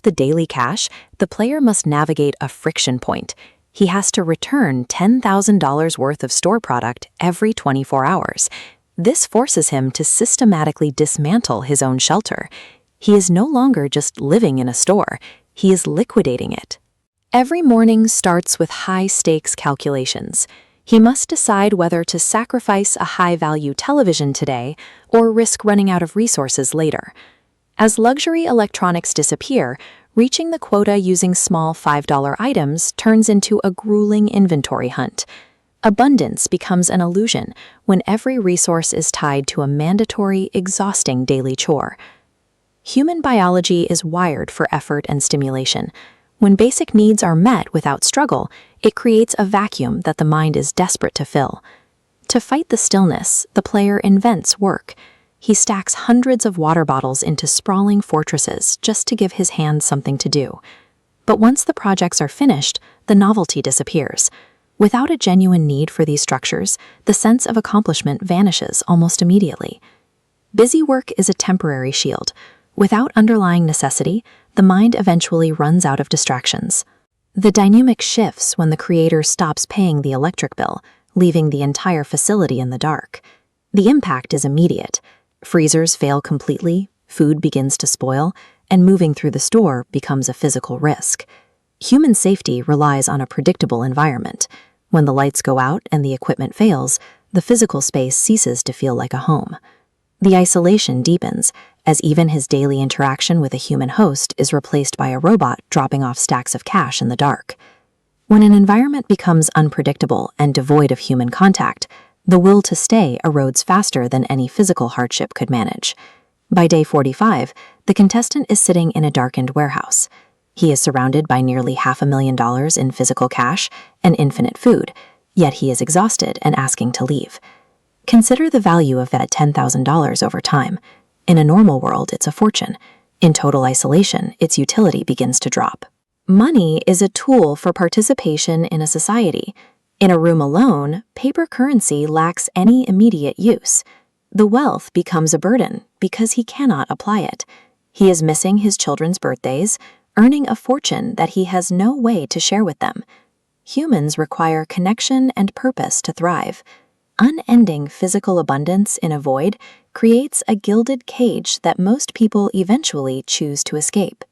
the daily cash, the player must navigate a friction point. He has to return $10,000 worth of store product every 24 hours. This forces him to systematically dismantle his own shelter. He is no longer just living in a store, he is liquidating it. Every morning starts with high-stakes calculations. He must decide whether to sacrifice a high-value television today or risk running out of resources later. As luxury electronics disappear, reaching the quota using small $5 items turns into a grueling inventory hunt. Abundance becomes an illusion when every resource is tied to a mandatory, exhausting daily chore. Human biology is wired for effort and stimulation. When basic needs are met without struggle, it creates a vacuum that the mind is desperate to fill. To fight the stillness, the player invents work. He stacks hundreds of water bottles into sprawling fortresses just to give his hands something to do. But once the projects are finished, the novelty disappears. Without a genuine need for these structures, the sense of accomplishment vanishes almost immediately. Busy work is a temporary shield. Without underlying necessity, the mind eventually runs out of distractions. The dynamic shifts when the creator stops paying the electric bill, leaving the entire facility in the dark. The impact is immediate. Freezers fail completely, food begins to spoil, and moving through the store becomes a physical risk. Human safety relies on a predictable environment. When the lights go out and the equipment fails, the physical space ceases to feel like a home. The isolation deepens, as even his daily interaction with a human host is replaced by a robot dropping off stacks of cash in the dark. When an environment becomes unpredictable and devoid of human contact, the will to stay erodes faster than any physical hardship could manage. By day 45, the contestant is sitting in a darkened warehouse. He is surrounded by nearly $500,000 in physical cash and infinite food, yet he is exhausted and asking to leave. Consider the value of that $10,000 over time. In a normal world, it's a fortune. In total isolation, its utility begins to drop. Money is a tool for participation in a society. In a room alone, paper currency lacks any immediate use. The wealth becomes a burden because he cannot apply it. He is missing his children's birthdays, earning a fortune that he has no way to share with them. Humans require connection and purpose to thrive. Unending physical abundance in a void creates a gilded cage that most people eventually choose to escape.